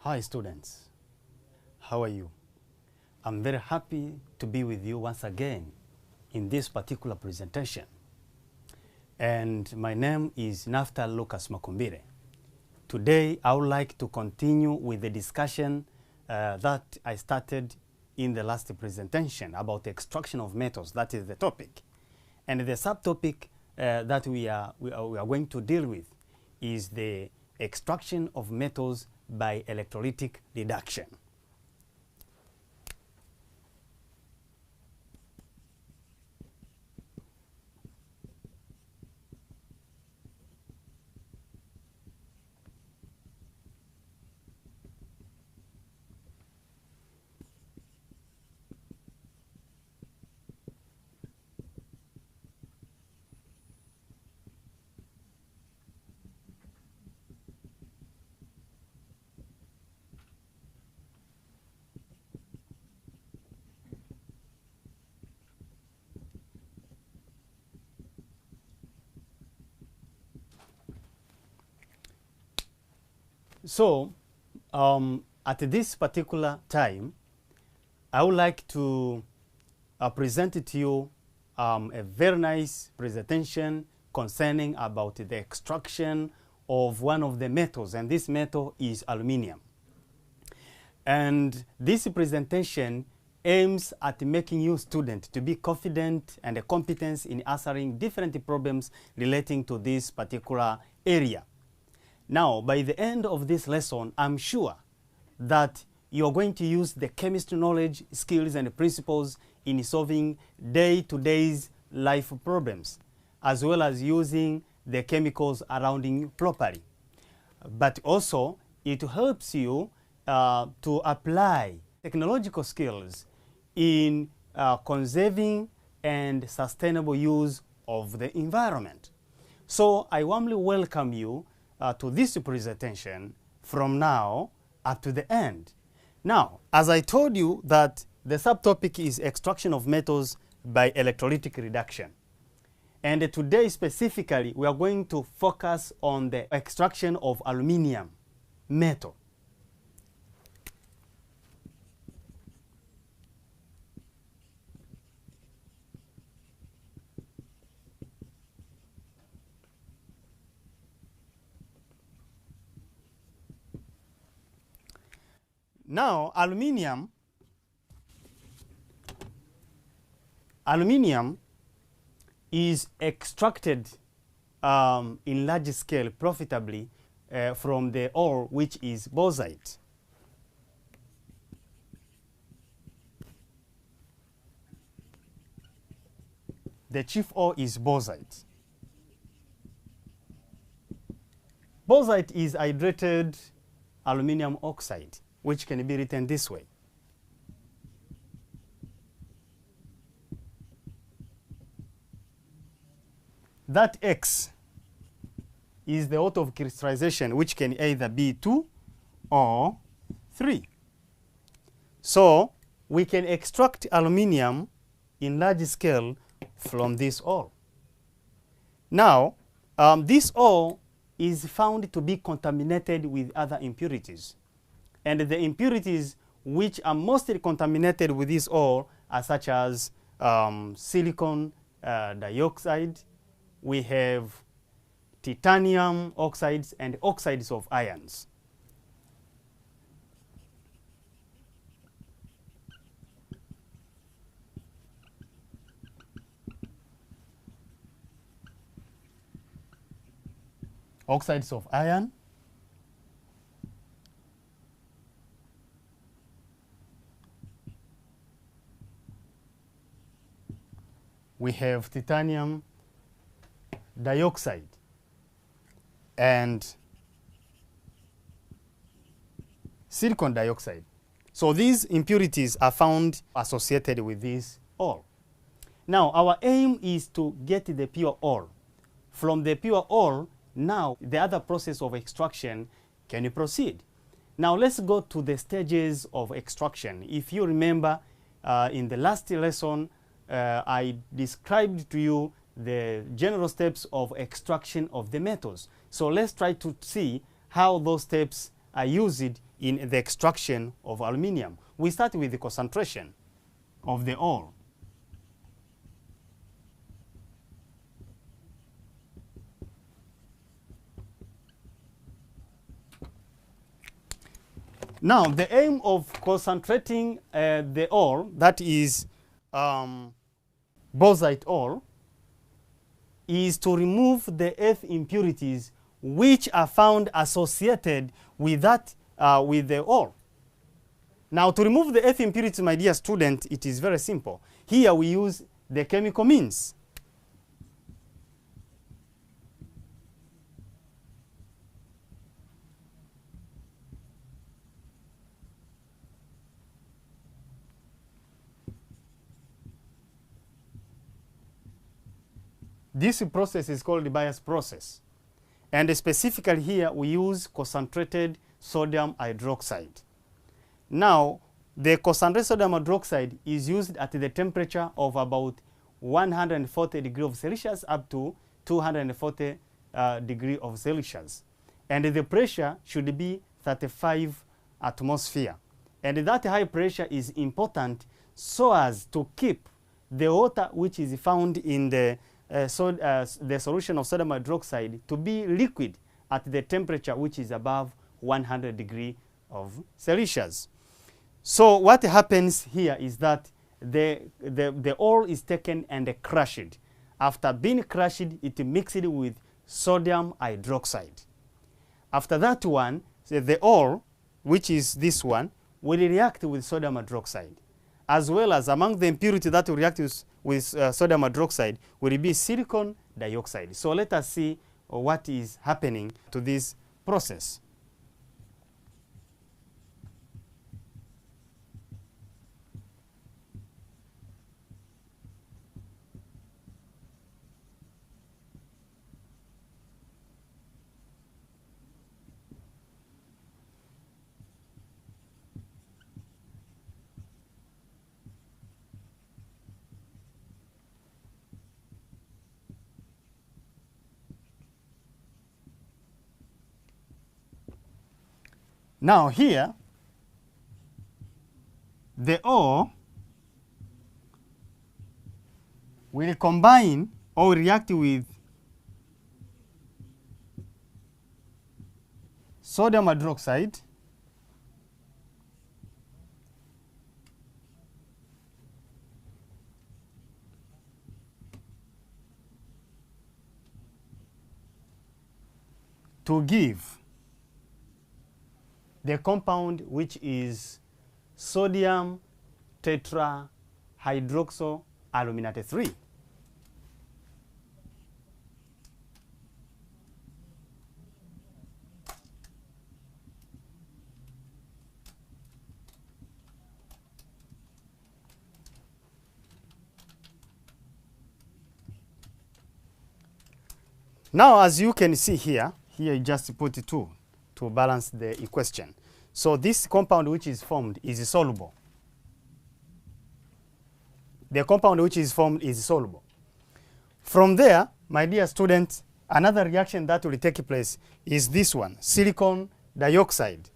Hi students, how are you? I'm very happy to be with you once again in this particular presentation. And my name is Naftal Lucas Makumbire. Today I would like to continue with the discussion that I started in the last presentation about the extraction of metals. That is the topic. And the subtopic that we are going to deal with is the extraction of metals by electrolytic reduction. So, at this particular time, I would like to present to you a very nice presentation concerning about the extraction of one of the metals, and this metal is aluminium. And this presentation aims at making you students to be confident and competent in answering different problems relating to this particular area. Now, by the end of this lesson, I'm sure that you're going to use the chemistry knowledge, skills, and principles in solving day-to-day life problems, as well as using the chemicals around you properly. But also, it helps you to apply technological skills in conserving and sustainable use of the environment. So I warmly welcome you to this presentation from now up to the end. Now, as I told you that the subtopic is extraction of metals by electrolytic reduction. And today specifically, we are going to focus on the extraction of aluminium metal. Now, aluminium is extracted in large scale profitably from the ore, which is bauxite. The chief ore is bauxite. Bauxite is hydrated aluminum oxide, which can be written this way. That X is the rate of crystallization, which can either be 2 or 3. So we can extract aluminium in large scale from this ore. Now, this ore is found to be contaminated with other impurities. And the impurities which are mostly contaminated with this ore are such as silicon dioxide, we have titanium oxides and oxides of ions. Oxides of iron, we have titanium dioxide and silicon dioxide. So these impurities are found associated with this ore. Now, our aim is to get the pure ore. From the pure ore, now the other process of extraction can proceed. Now, let's go to the stages of extraction. If you remember, in the last lesson, I described to you the general steps of extraction of the metals. So let's try to see how those steps are used in the extraction of aluminum. We start with the concentration of the ore. Now, the aim of concentrating the ore, that is bauxite ore, is to remove the earth impurities which are found associated with that with the ore. Now, to remove the earth impurities, my dear student, it is very simple. Here we use the chemical means. This process is called the bias process. And specifically here, we use concentrated sodium hydroxide. Now, the concentrated sodium hydroxide is used at the temperature of about 140 degrees of Celsius up to 240 degrees of Celsius. And the pressure should be 35 atmosphere. And that high pressure is important so as to keep the water which is found in the solution of sodium hydroxide to be liquid at the temperature which is above 100 degrees of Celsius. So what happens here is that the ore is taken and crushed. After being crushed, it mixed with sodium hydroxide. After that one, the ore, which is this one, will react with sodium hydroxide. As well as among the impurities that will react with sodium hydroxide will be silicon dioxide. So let us see what is happening to this process. Now here, the ore will combine or react with sodium hydroxide to give the compound which is sodium tetrahydroxoaluminate 3. Now, as you can see here you just put 2 to balance the equation. So this compound which is formed is soluble. The compound which is formed is soluble. From there, my dear students, another reaction that will take place is this one, silicon dioxide.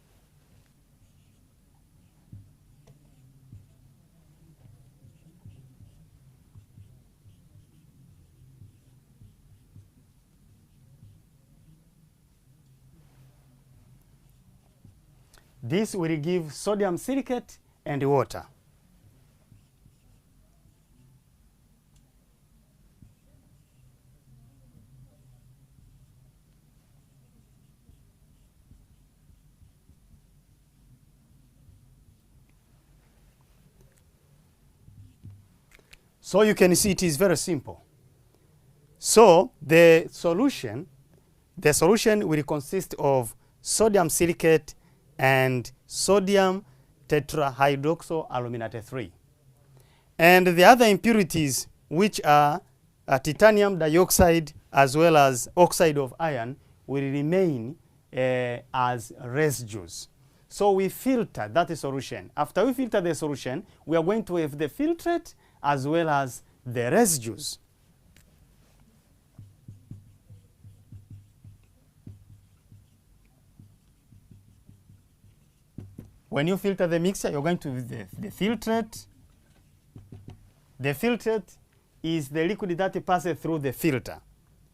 This will give sodium silicate and water. So you can see it is very simple. So the solution will consist of sodium silicate and sodium tetrahydroxoaluminate 3. And the other impurities, which are titanium dioxide as well as oxide of iron, will remain as residues. So we filter that solution. After we filter the solution, we are going to have the filtrate as well as the residues. When you filter the mixture, you're going to the filtrate. The filtrate is the liquid that passes through the filter.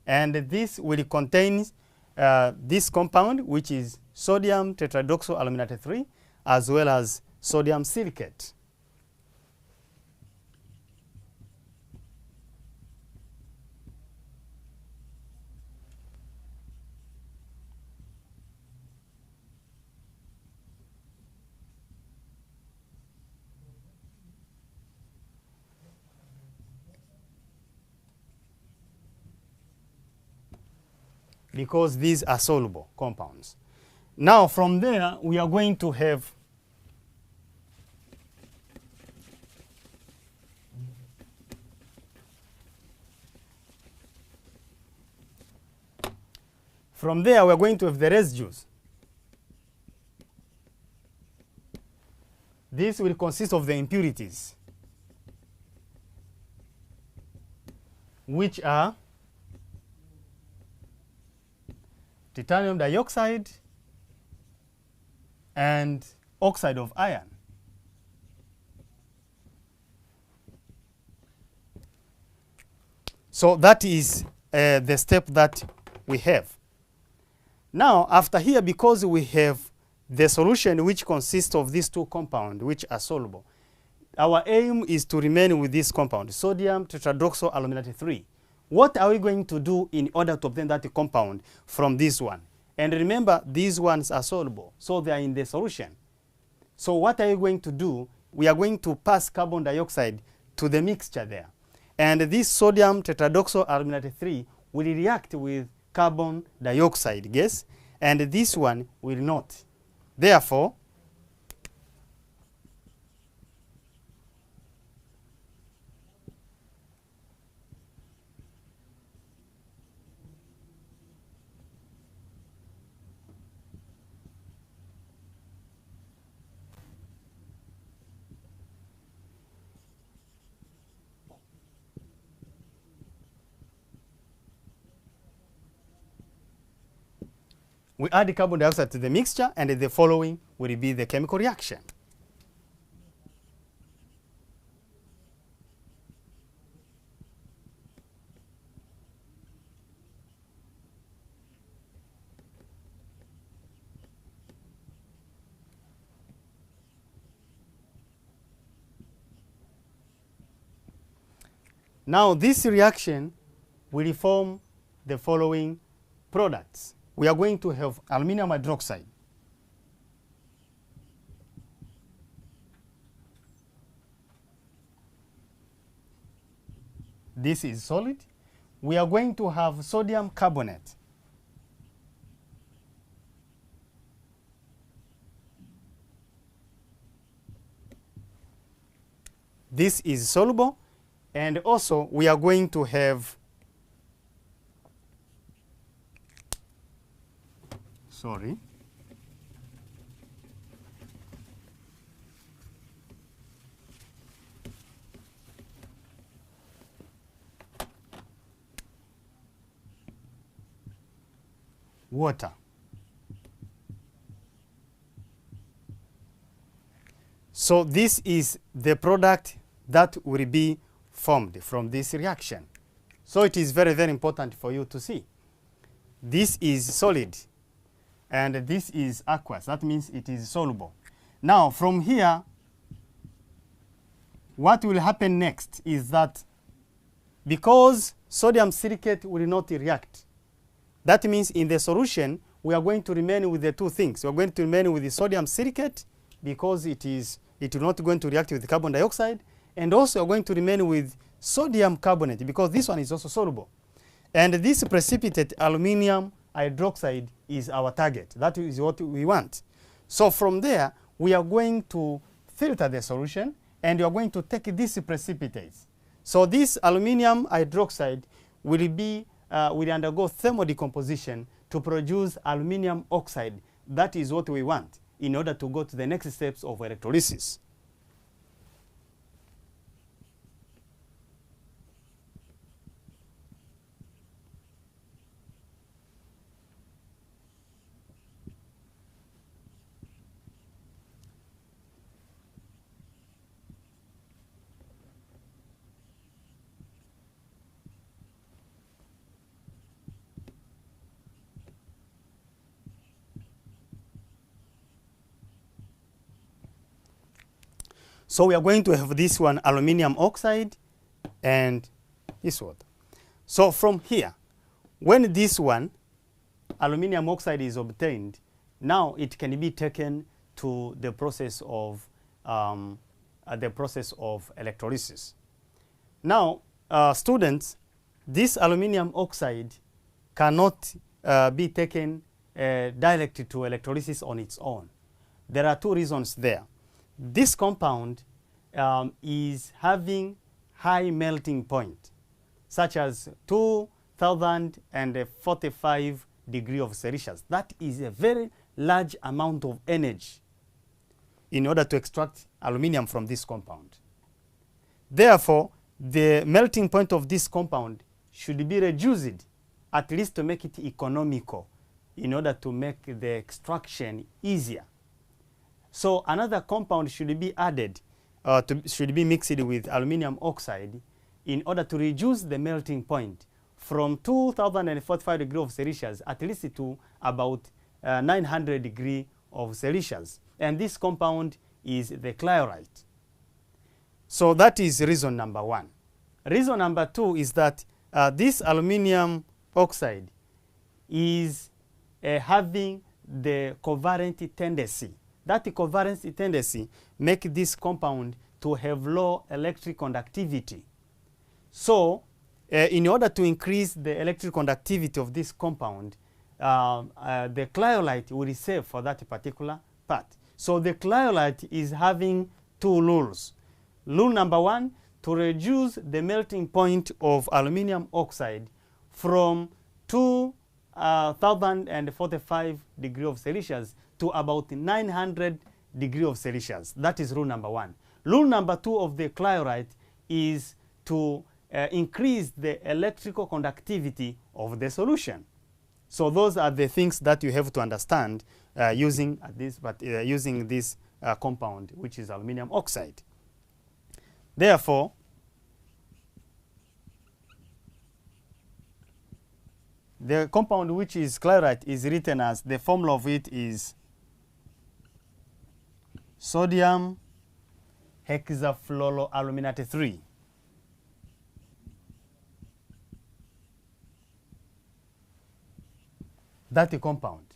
And this will contain this compound, which is sodium tetradoxoaluminate 3, as well as sodium silicate. Because these are soluble compounds. Now, from there, we are going to have the residues. This will consist of the impurities, which are titanium dioxide and oxide of iron. So that is the step that we have. Now, after here, because we have the solution which consists of these two compounds which are soluble, our aim is to remain with this compound, sodium tetradoxoaluminate 3. What are we going to do in order to obtain that compound from this one? And remember, these ones are soluble, so they are in the solution. So what are you going to do? We are going to pass carbon dioxide to the mixture there. And this sodium tetradoxoaluminate 3 will react with carbon dioxide gas, and this one will not. Therefore, we add the carbon dioxide to the mixture, and the following will be the chemical reaction. Now, this reaction will form the following products. We are going to have aluminum hydroxide. This is solid. We are going to have sodium carbonate. This is soluble. And also, we are going to have water. So this is the product that will be formed from this reaction. So it is very, very important for you to see. This is solid, and this is aqueous. That means it is soluble. Now, from here, what will happen next is that because sodium silicate will not react, that means in the solution, we are going to remain with the two things. We are going to remain with the sodium silicate because it will not going to react with carbon dioxide, and also we are going to remain with sodium carbonate because this one is also soluble. And this precipitate aluminum hydroxide is our target. That is what we want. So from there, we are going to filter the solution, and we are going to take these precipitates. So this aluminum hydroxide will undergo thermal decomposition to produce aluminum oxide. That is what we want in order to go to the next steps of electrolysis. So we are going to have this one, aluminum oxide, and this one. So from here, when this one, aluminum oxide, is obtained, now it can be taken to the process of electrolysis. Now, students, this aluminum oxide cannot be taken directly to electrolysis on its own. There are two reasons there. This compound is having high melting point, such as 2045 degrees of Celsius. That is a very large amount of energy in order to extract aluminum from this compound. Therefore, the melting point of this compound should be reduced, at least to make it economical, in order to make the extraction easier. So another compound should be added, should be mixed with aluminum oxide in order to reduce the melting point from 2045 degrees of Celsius at least to about 900 degrees of Celsius. And this compound is the chlorite. So that is reason number one. Reason number two is that this aluminum oxide is having the covalent tendency. That covalent tendency makes this compound to have low electric conductivity. So in order to increase the electric conductivity of this compound, the chlorite will save for that particular part. So the chlorite is having two rules. Rule number one, to reduce the melting point of aluminum oxide from 2045 degrees of Celsius to about 900 degrees of Celsius. That is rule number one. Rule number two of the chlorite is to increase the electrical conductivity of the solution. So those are the things that you have to understand using this compound, which is aluminum oxide. Therefore, the compound which is chlorite is written as, the formula of it is sodium hexafluoroaluminate 3. That's the compound.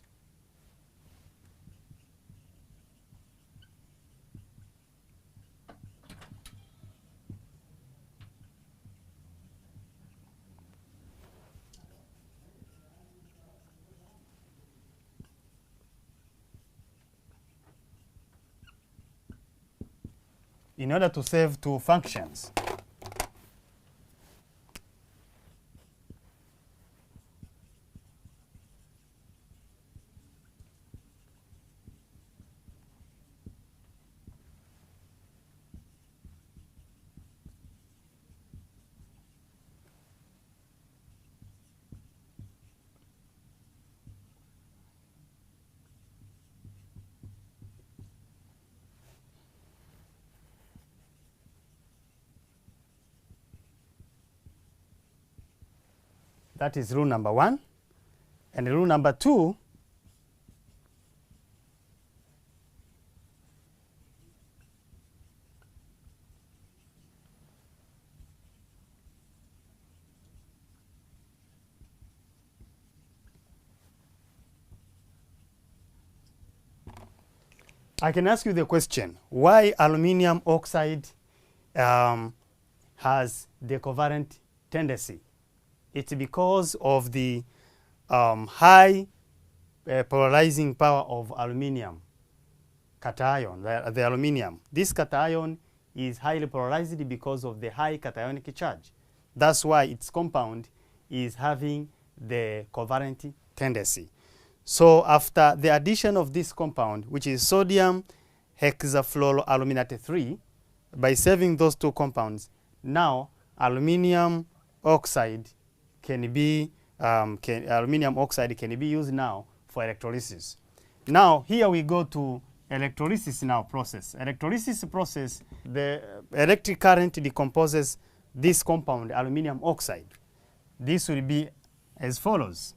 In order to save two functions, that is rule number one. And rule number two, I can ask you the question, why aluminum oxide has the covalent tendency? It's because of the high polarizing power of aluminum cation, the aluminum. This cation is highly polarized because of the high cationic charge. That's why its compound is having the covalent tendency. So after the addition of this compound, which is sodium hexafluoroaluminate 3, by saving those two compounds, now aluminum oxide can be used now for electrolysis. Now here we go to electrolysis process. Electrolysis process, the electric current decomposes this compound, aluminum oxide. This will be as follows.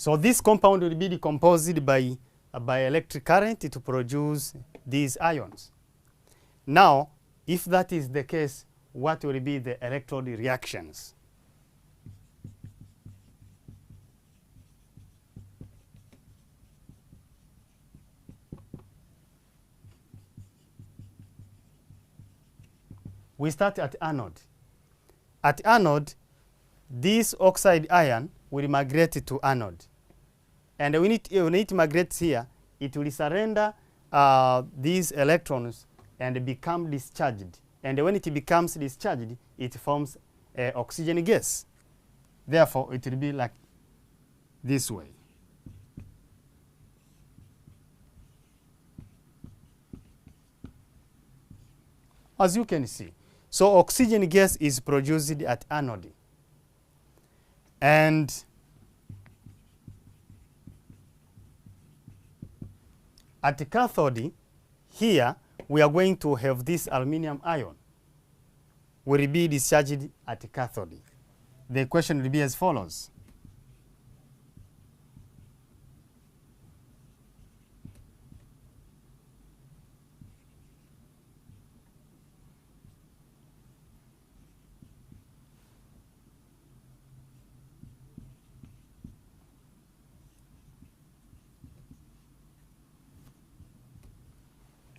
So this compound will be decomposed by electric current to produce these ions. Now, if that is the case, what will be the electrode reactions? We start at anode. At anode, this oxide ion will migrate to anode. And when it migrates here, it will surrender these electrons and become discharged. And when it becomes discharged, it forms oxygen gas. Therefore, it will be like this way. As you can see, so oxygen gas is produced at anode. And at the cathode, here we are going to have this aluminum ion will be discharged at the cathode. The equation will be as follows.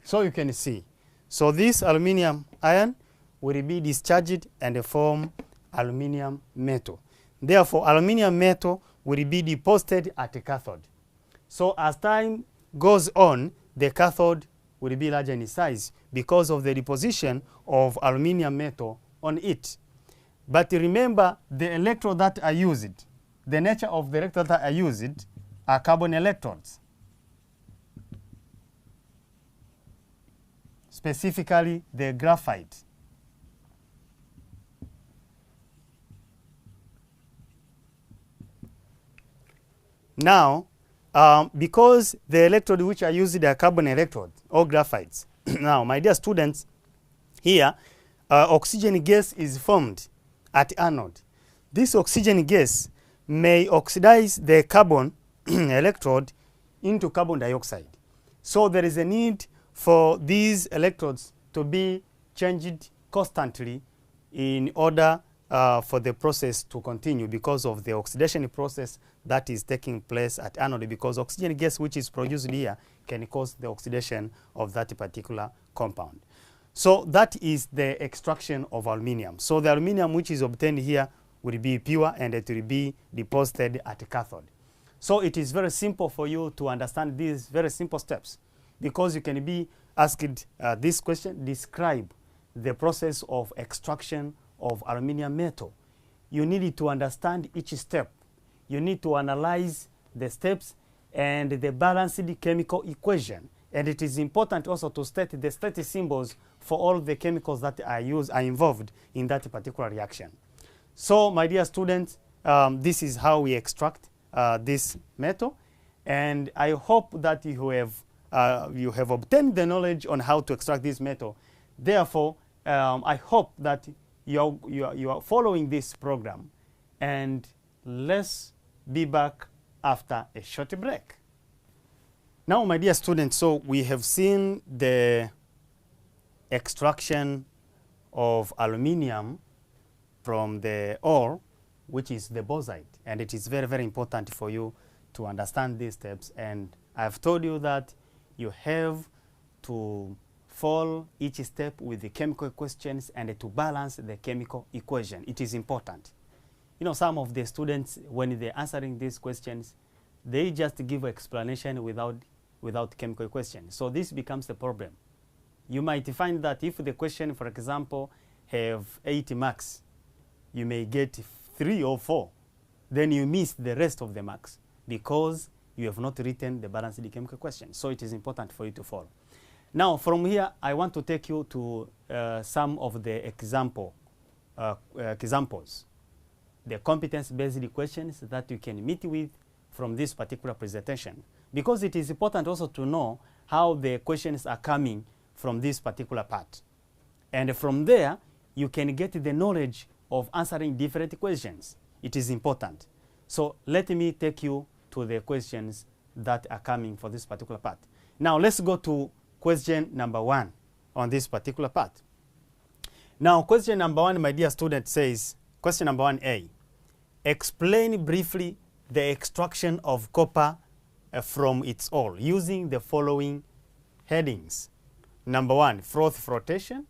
So you can see, so this aluminum ion will be discharged and form aluminum metal. Therefore, aluminum metal will be deposited at the cathode. So as time goes on, the cathode will be larger in size because of the deposition of aluminum metal on it. But remember, the electrode that are used, the nature of the electrodes that are used are carbon electrodes. Specifically, the graphite. Now, because the electrode which are used are carbon electrodes or graphites. Now, my dear students, here, oxygen gas is formed at anode. This oxygen gas may oxidize the carbon electrode into carbon dioxide. So there is a need for these electrodes to be changed constantly in order for the process to continue because of the oxidation process that is taking place at anode, because oxygen gas which is produced here can cause the oxidation of that particular compound. So that is the extraction of aluminum. So the aluminum which is obtained here will be pure and it will be deposited at the cathode. So it is very simple for you to understand these very simple steps, because you can be asked this question: describe the process of extraction of aluminum metal. You need to understand each step. You need to analyze the steps and the balanced chemical equation. And it is important also to state the state symbols for all the chemicals that are involved in that particular reaction. So, my dear students, this is how we extract this metal, and I hope that you have obtained the knowledge on how to extract this metal. Therefore, I hope that you are following this program, and let's be back after a short break. Now, my dear students, so we have seen the extraction of aluminum from the ore, which is the bauxite, and it is very, very important for you to understand these steps. And I've told you that you have to follow each step with the chemical questions and to balance the chemical equation. It is important. You know, some of the students, when they're answering these questions, they just give explanation without chemical questions. So this becomes a problem. You might find that if the question, for example, have 80 marks, you may get 3 or 4. Then you miss the rest of the marks because you have not written the balanced chemical question. So it is important for you to follow. Now, from here, I want to take you to some of the examples, the competence-based questions that you can meet with from this particular presentation, because it is important also to know how the questions are coming from this particular part. And from there, you can get the knowledge of answering different questions. It is important. So let me take you to the questions that are coming for this particular part. Now let's go to question number 1 on this particular part. Now question number 1, my dear student, says, question number 1A, explain briefly the extraction of copper from its ore using the following headings. Number 1, froth flotation.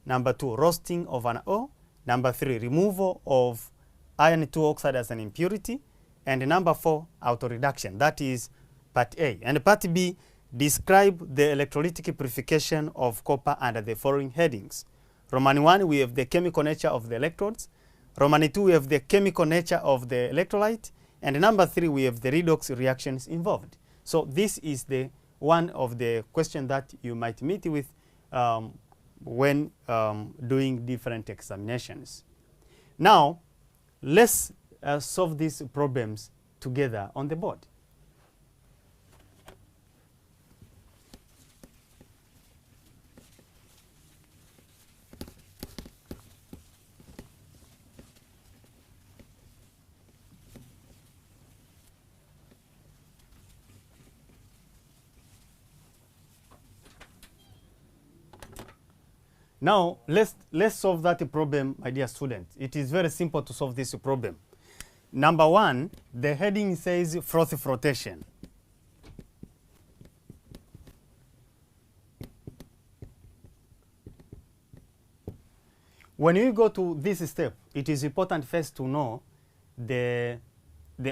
Number 2, roasting of an ore. Number 3, removal of iron 2 oxide as an impurity. And number 4, auto-reduction. That is part A. And part B, describe the electrolytic purification of copper under the following headings. Roman 1, we have the chemical nature of the electrodes. Roman 2, we have the chemical nature of the electrolyte. And number 3, we have the redox reactions involved. So this is the one of the questions that you might meet with when doing different examinations. Now, let's solve these problems together on the board. Now, let's solve that problem, my dear student. It is very simple to solve this problem. Number 1, the heading says froth flotation. When you go to this step, it is important first to know the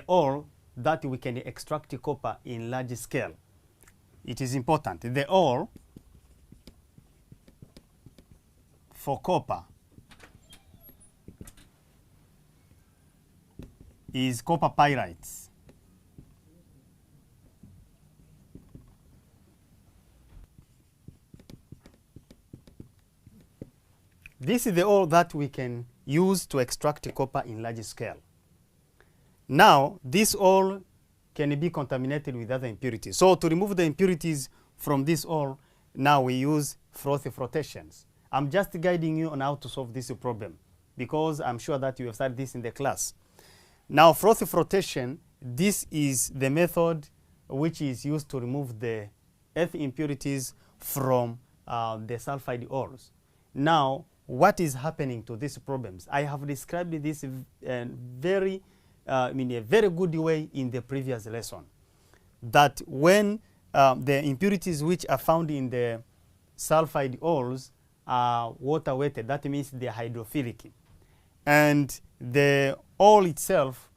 ore that we can extract copper in large scale. It is important. The ore for copper is copper pyrites. This is the ore that we can use to extract copper in large scale. Now, this ore can be contaminated with other impurities. So to remove the impurities from this ore, now we use froth flotations. I'm just guiding you on how to solve this problem because I'm sure that you have studied this in the class. Now, froth flotation, this is the method which is used to remove the earth impurities from the sulfide ores. Now, what is happening to these problems? I have described this in a very good way in the previous lesson. That when the impurities which are found in the sulfide ores are water weighted, that means they are hydrophilic. And the ore itself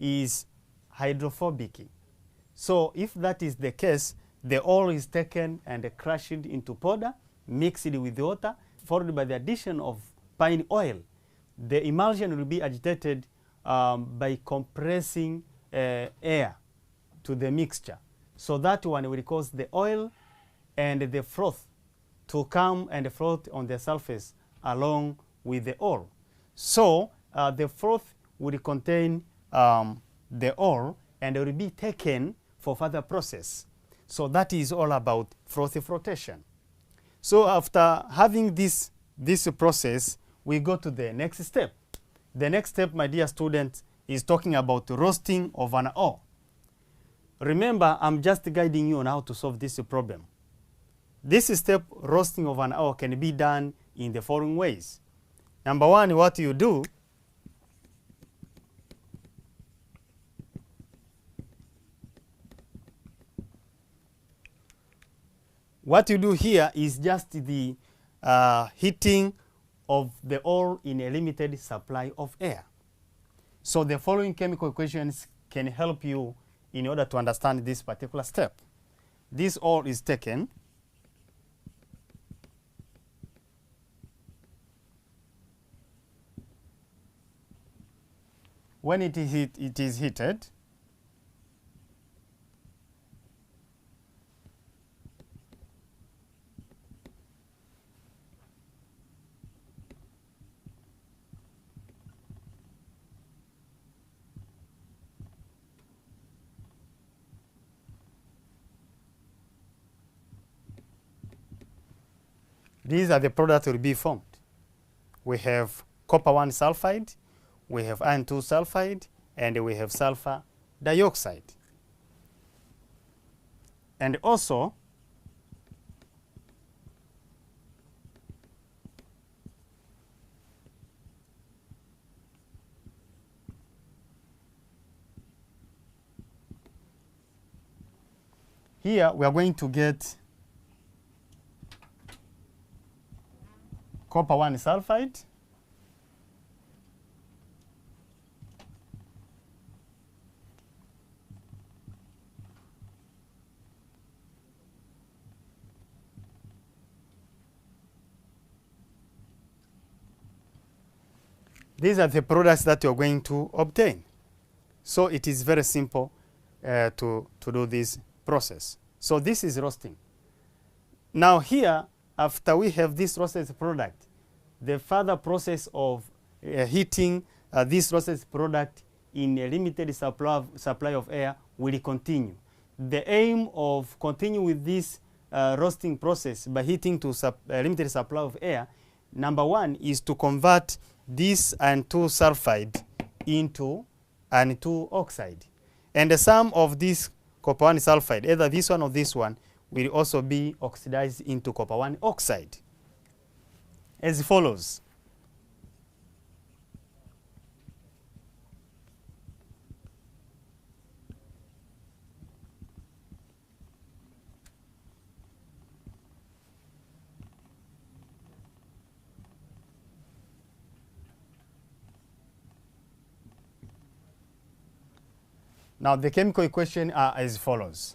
is hydrophobic. So if that is the case, the ore is taken and crushed into powder, mixed with water, followed by the addition of pine oil. The emulsion will be agitated by compressing air to the mixture. So that one will cause the oil and the froth to come and float on the surface along with the ore. So the froth will contain the ore and will be taken for further process. So that is all about froth flotation. So after having this process, we go to the next step. The next step, my dear student, is talking about roasting of an ore. Remember, I'm just guiding you on how to solve this problem. This step, roasting of an ore, can be done in the following ways. Number 1, what you do, here is just the heating of the ore in a limited supply of air. So the following chemical equations can help you in order to understand this particular step. This ore is taken, when it is heated, these are the products that will be formed. We have copper 1 sulfide, we have iron 2 sulfide, and we have sulfur dioxide. And also, here we are going to get copper 1 sulfide, these are the products that you're going to obtain. So it is very simple to do this process. So this is roasting. Now here, after we have this roasted product, the further process of heating this roasted product in a limited supply of air will continue. The aim of continuing with this roasting process by heating to a limited supply of air, number one, is to convert this iron 2 sulfide into iron 2 oxide. And the sum of this copper 1 sulfide, either this one or this one, will also be oxidized into copper 1 oxide as follows. Now the chemical equation are as follows.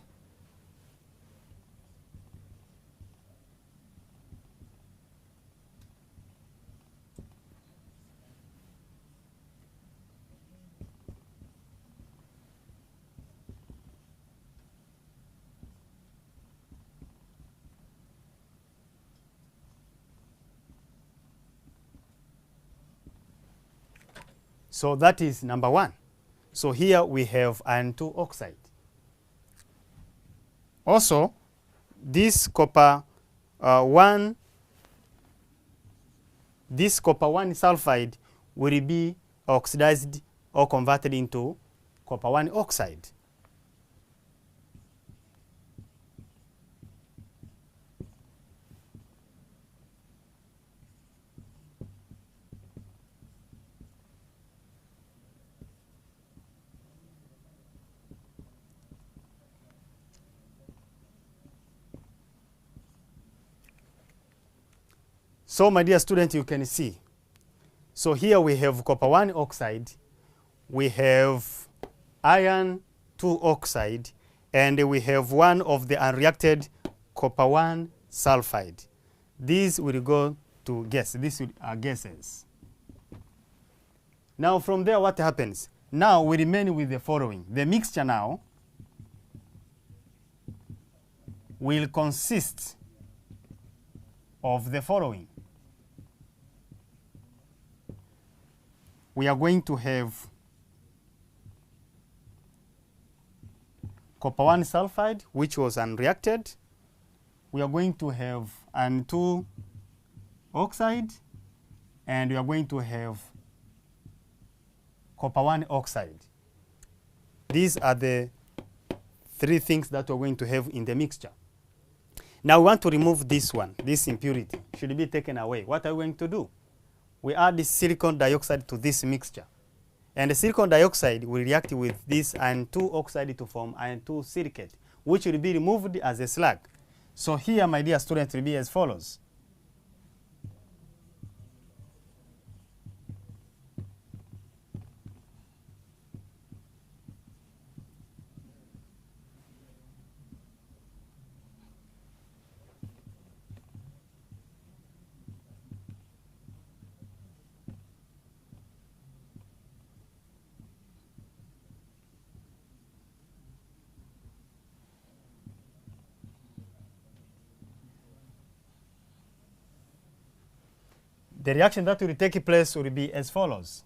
So that is number one. So here we have iron 2 oxide. Also, this copper 1 sulfide will be oxidized or converted into copper 1 oxide. So my dear student, you can see. So here we have copper 1 oxide, we have iron 2 oxide, and we have one of the unreacted copper 1 sulfide. These will go to gas. These are gases. Now from there, what happens? Now we remain with the following. The mixture now will consist of the following. We are going to have copper 1 sulfide, which was unreacted. We are going to have iron 2 oxide, and we are going to have copper 1 oxide. These are the three things that we're going to have in the mixture. Now we want to remove this one, this impurity. Should be taken away. What are we going to do? We add this silicon dioxide to this mixture. And the silicon dioxide will react with this iron 2 oxide to form iron 2 silicate, which will be removed as a slag. So here, my dear students, will be as follows. The reaction that will take place will be as follows.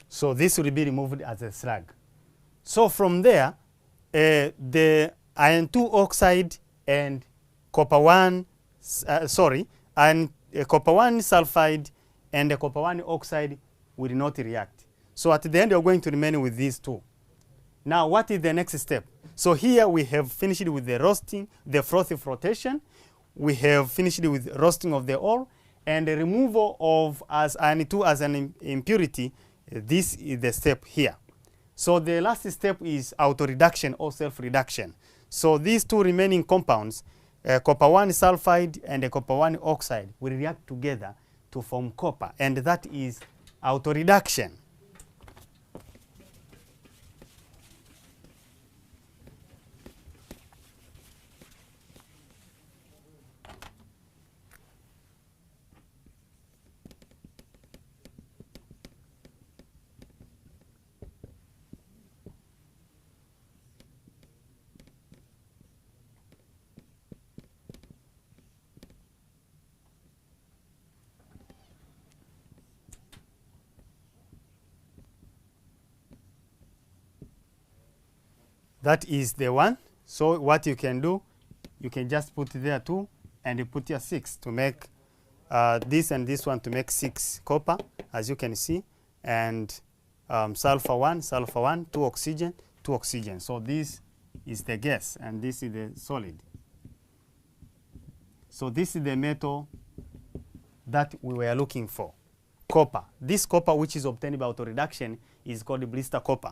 So this will be removed as a slag. So from there, the iron 2 oxide and copper 1, and copper 1 sulfide and the copper 1 oxide will not react. So at the end, you're going to remain with these two. Now, what is the next step? So here we have finished with the roasting, the frothy flotation. We have finished with roasting of the ore and the removal of as iron 2 as an impurity. This is the step here. So the last step is auto-reduction or self-reduction. So these two remaining compounds, copper 1 sulfide and the copper 1 oxide, will react together to form copper, and that is auto-reduction. That is the one. So what you can do, you can just put there 2 and you put here 6 to make this and this one to make 6 copper, as you can see, and sulfur 1, 2 oxygen, 2 oxygen. So this is the gas and this is the solid. So this is the metal that we were looking for, copper. This copper, which is obtained by auto-reduction, is called blister copper.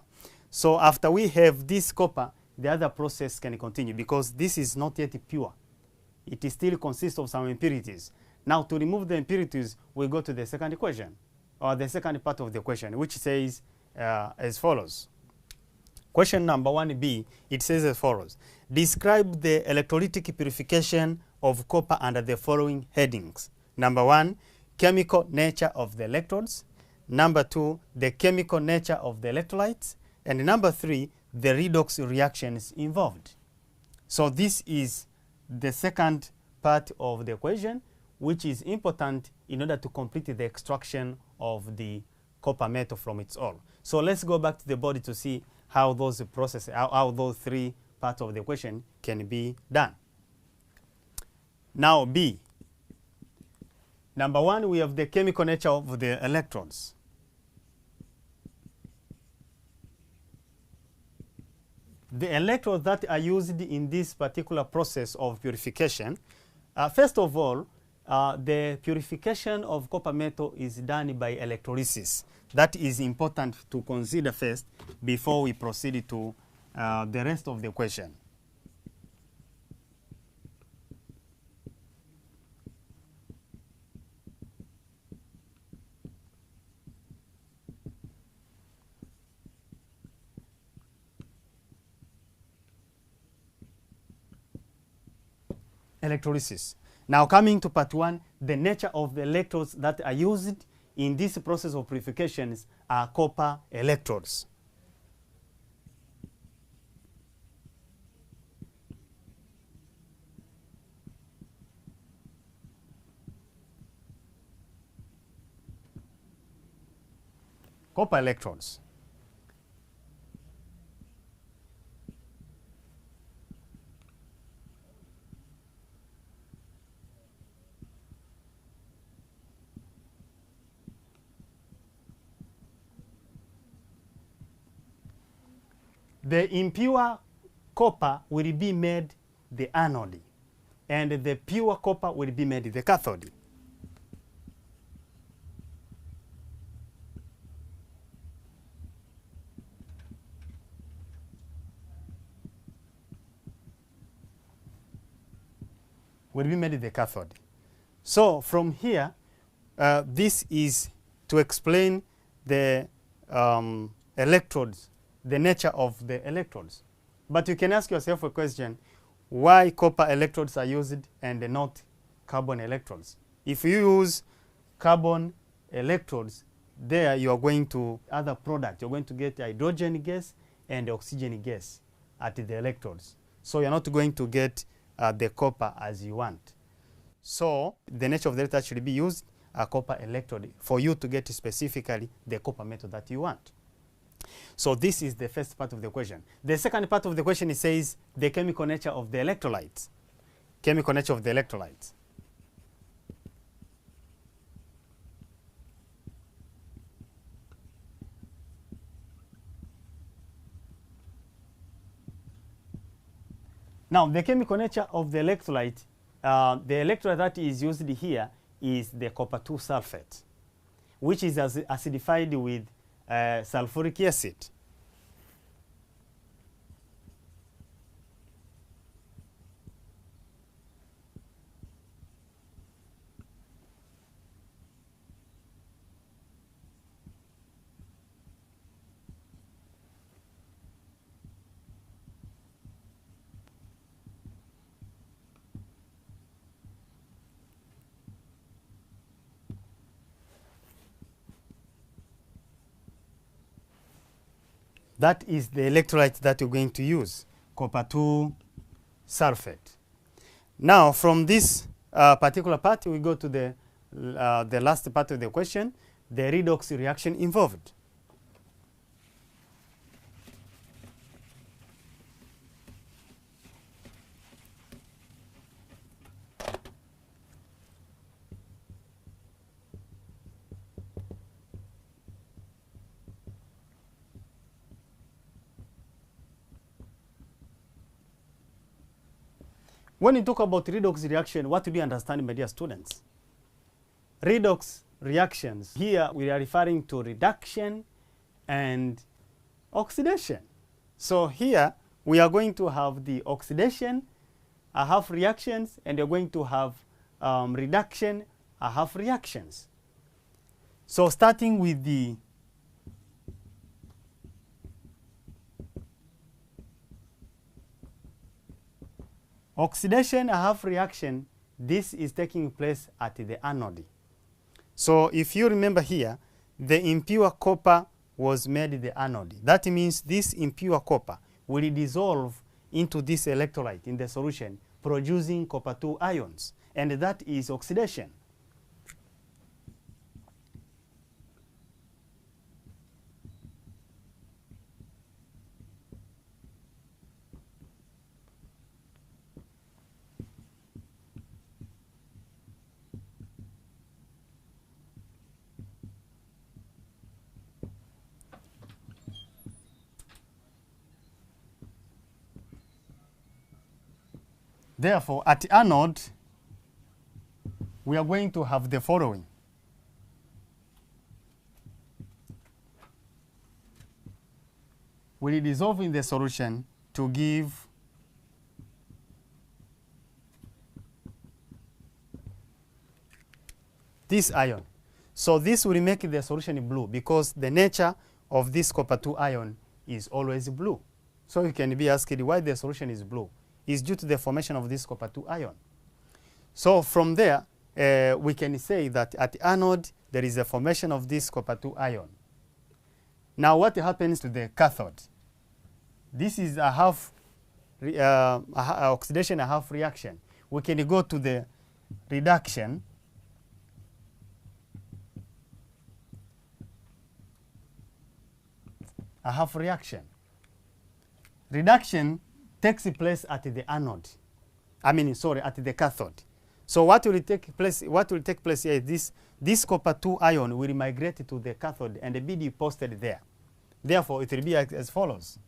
So after we have this copper, the other process can continue because this is not yet pure. It still consists of some impurities. Now, to remove the impurities, we go to the second equation, or the second part of the question, which says as follows. Question number 1b, it says as follows. Describe the electrolytic purification of copper under the following headings. Number 1, chemical nature of the electrodes. Number 2, the chemical nature of the electrolytes. And number 3, the redox reactions involved. So this is the second part of the equation, which is important in order to complete the extraction of the copper metal from its ore. So let's go back to the body to see how those processes, how those 3 parts of the equation can be done. Now B. Number 1, we have the chemical nature of the electrodes. The electrodes that are used in this particular process of purification, first of all, the purification of copper metal is done by electrolysis. That is important to consider first before we proceed to the rest of the equation. Electrolysis. Now coming to part 1, the nature of the electrodes that are used in this process of purifications are copper electrodes. Copper electrodes. The impure copper will be made the anode, and the pure copper will be made the cathode. Will be made the cathode. So from here, this is to explain the electrodes, the nature of the electrodes. But you can ask yourself a question, why copper electrodes are used and not carbon electrodes? If you use carbon electrodes, there you are going to other product. You're going to get hydrogen gas and oxygen gas at the electrodes. So you're not going to get the copper as you want. So the nature of the electrode should be used a copper electrode for you to get specifically the copper metal that you want. So this is the first part of the question. The second part of the question, it says the chemical nature of the electrolytes. Chemical nature of the electrolytes. Now, the chemical nature of the electrolyte, the electrolyte that is used here is the copper 2 sulfate, which is acidified with sulfuric acid. That is the electrolyte that you're going to use, copper 2 sulfate. Now, from this particular part, we go to the last part of the question, the redox reaction involved. When you talk about redox reaction, what do you understand, my dear students? Redox reactions, here we are referring to reduction and oxidation. So here we are going to have the oxidation, half reactions, and you're going to have reduction, half reactions. So starting with the oxidation, half reaction, this is taking place at the anode. So if you remember here, the impure copper was made the anode. That means this impure copper will dissolve into this electrolyte in the solution, producing copper 2 ions, and that is oxidation. Therefore, at anode, we are going to have the following. We dissolve in the solution to give this ion. So this will make the solution blue because the nature of this copper 2 ion is always blue. So you can be asked why the solution is blue. Is due to the formation of this copper 2 ion. So from there, we can say that at anode, there is a formation of this copper 2 ion. Now what happens to the cathode? This is a half oxidation, a half reaction. We can go to the reduction. A half reaction. Reduction takes place at the anode. At the cathode. So what will take place? What will take place here is this copper 2 ion will migrate to the cathode and be deposited there. Therefore, it will be as follows.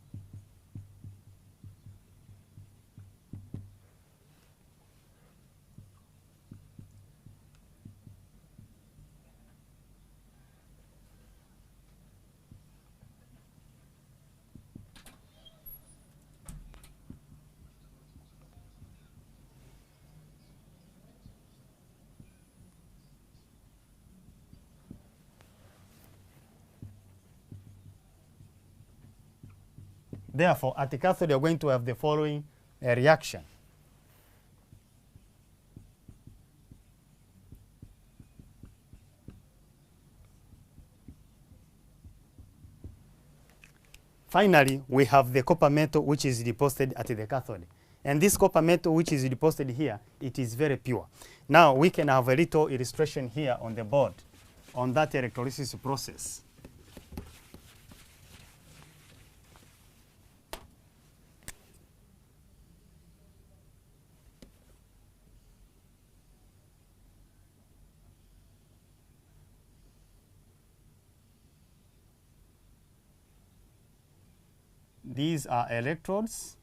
Therefore, at the cathode, you're going to have the following reaction. Finally, we have the copper metal which is deposited at the cathode. And this copper metal which is deposited here, it is very pure. Now, we can have a little illustration here on the board on that electrolysis process. These are electrodes.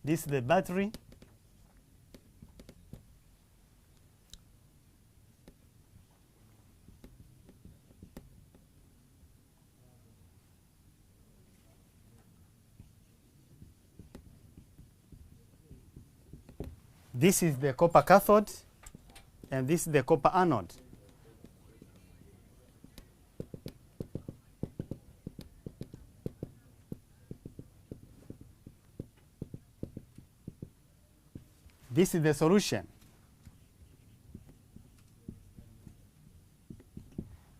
This is the battery. This is the copper cathode, and this is the copper anode. This is the solution,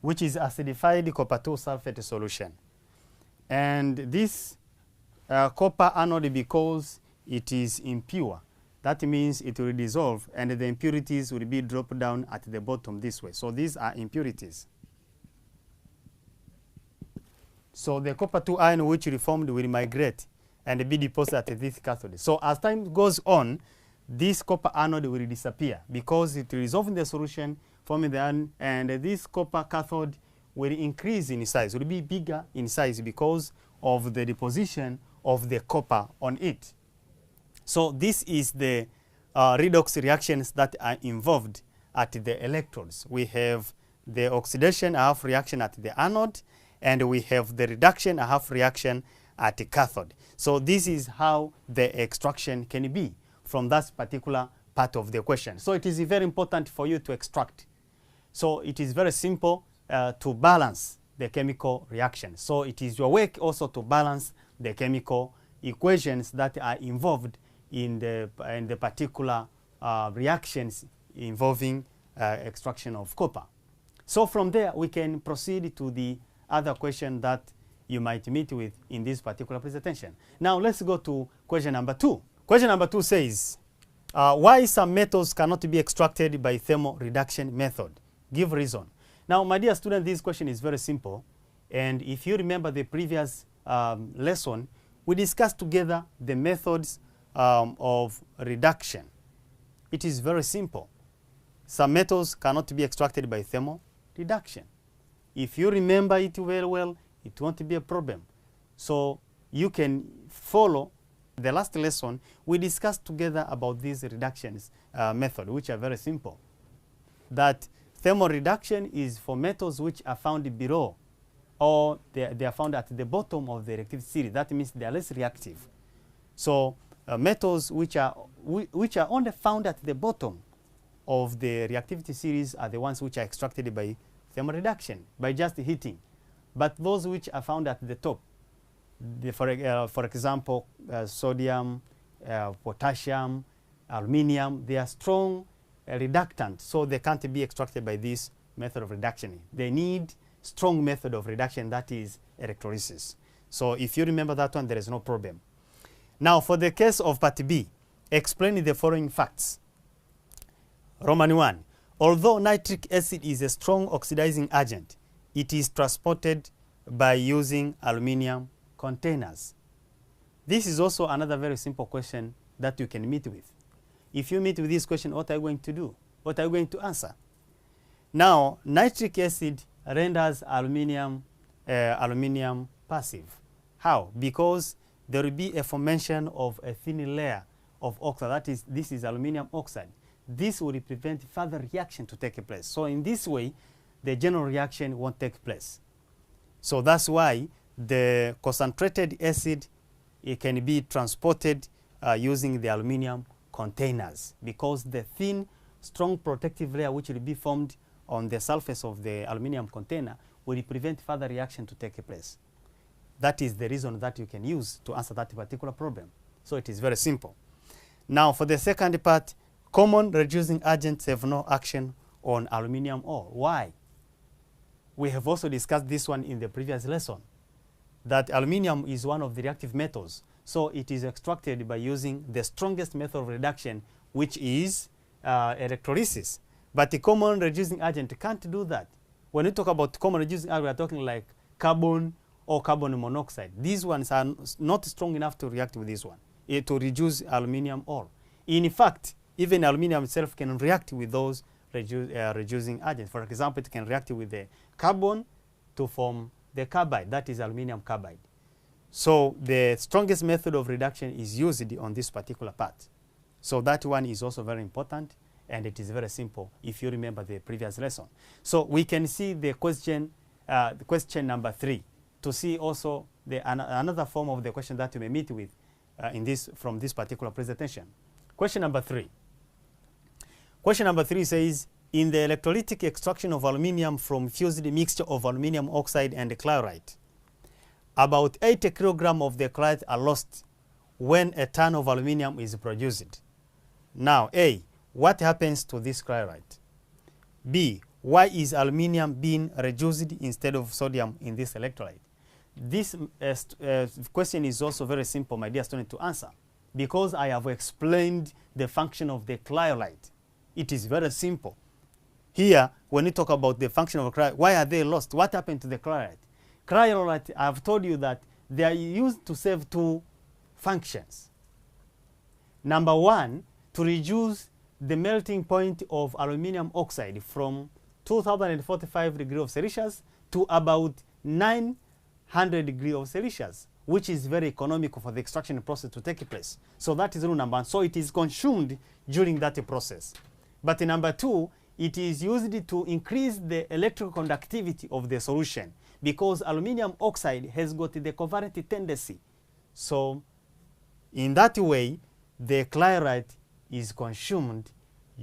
which is acidified copper 2 sulfate solution. And this copper anode, because it is impure, that means it will dissolve and the impurities will be dropped down at the bottom this way. So these are impurities. So the copper 2 ion which reformed will migrate and be deposited at this cathode. So as time goes on, this copper anode will disappear because it will dissolve in the solution, forming the ion, and this copper cathode will increase in size, will be bigger in size because of the deposition of the copper on it. So this is the redox reactions that are involved at the electrodes. We have the oxidation, a half reaction at the anode, and we have the reduction, a half reaction at the cathode. So this is how the extraction can be from that particular part of the question. So it is very important for you to extract. So it is very simple to balance the chemical reaction. So it is your work also to balance the chemical equations that are involved in the particular reactions involving extraction of copper. So from there, we can proceed to the other question that you might meet with in this particular presentation. Now let's go to question number 2. Question number 2 says, why some metals cannot be extracted by thermal reduction method? Give reason. Now, my dear student, this question is very simple. And if you remember the previous lesson, we discussed together the methods of reduction. It is very simple. Some metals cannot be extracted by thermal reduction. If you remember it very well, it won't be a problem. So you can follow the last lesson. We discussed together about these reductions method, which are very simple. That thermal reduction is for metals which are found below, or they are found at the bottom of the reactivity series. That means they are less reactive. So metals which are only found at the bottom of the reactivity series are the ones which are extracted by thermal reduction, by just heating. But those which are found at the top, for example, sodium, potassium, aluminium, they are strong reductant, so they can't be extracted by this method of reduction. They need strong method of reduction, that is electrolysis. So if you remember that one, there is no problem. Now for the case of part B, explain the following facts. Roman 1, although nitric acid is a strong oxidizing agent, it is transported by using aluminum containers. This is also another very simple question that you can meet with. If you meet with this question, what are you going to do? What are you going to answer? Now, nitric acid renders aluminum passive. How? Because there will be a formation of a thin layer of oxide. That is, this is aluminum oxide. This will prevent further reaction to take place. So in this way, the general reaction won't take place. So that's why the concentrated acid, it can be transported using the aluminum containers, because the thin, strong protective layer which will be formed on the surface of the aluminum container will prevent further reaction to take place. That is the reason that you can use to answer that particular problem. So it is very simple. Now for the second part, common reducing agents have no action on aluminum ore. Why? We have also discussed this one in the previous lesson, that aluminum is one of the reactive metals. So it is extracted by using the strongest method of reduction, which is electrolysis. But the common reducing agent can't do that. When we talk about common reducing agent, we are talking like carbon or carbon monoxide. These ones are not strong enough to react with this one, to reduce aluminium ore. In fact, even aluminium itself can react with those reducing agents. For example, it can react with the carbon to form the carbide, that is aluminium carbide. So the strongest method of reduction is used on this particular part. So that one is also very important, and it is very simple if you remember the previous lesson. So we can see the question number 3 to see also another form of the question that you may meet with from this particular presentation. Question number 3. Question number 3 says, in the electrolytic extraction of aluminium from fused mixture of aluminium oxide and chloride, about 80 kilograms of the chloride are lost when a ton of aluminium is produced. Now, A, what happens to this chloride? B, why is aluminium being reduced instead of sodium in this electrolyte? This question is also very simple, my dear student, to answer, because I have explained the function of the chloride. It is very simple. Here, when we talk about the function of chloride, why are they lost? What happened to the chloride? Chloride, I have told you that they are used to serve 2 functions. Number 1, to reduce the melting point of aluminium oxide from 2045 degrees of Celsius to about 900 degrees of Celsius, which is very economical for the extraction process to take place. So that is rule number 1. So it is consumed during that process. But number 2, it is used to increase the electrical conductivity of the solution, because aluminium oxide has got the covalent tendency. So in that way, the chloride is consumed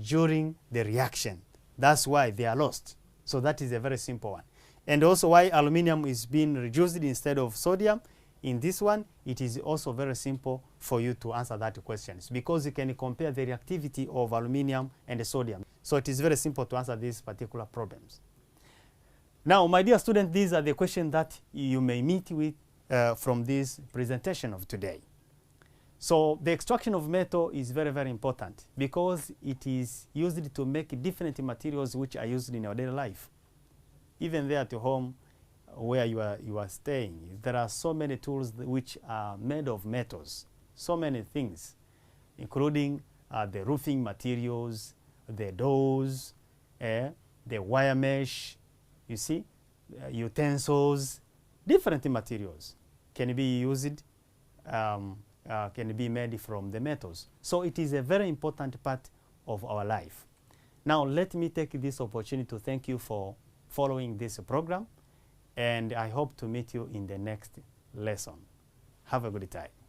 during the reaction. That's why they are lost. So that is a very simple one. And also why aluminium is being reduced instead of sodium. In this one, it is also very simple for you to answer that question, because you can compare the reactivity of aluminium and the sodium. So it is very simple to answer these particular problems. Now, my dear students, these are the questions that you may meet with from this presentation of today. So the extraction of metal is very, very important, because it is used to make different materials which are used in your daily life. Even there at home where you are staying, there are so many tools which are made of metals, so many things, including the roofing materials, the doors, the wire mesh, you see, utensils, different materials can be used, can be made from the metals. So it is a very important part of our life. Now let me take this opportunity to thank you for following this program, and I hope to meet you in the next lesson. Have a good time.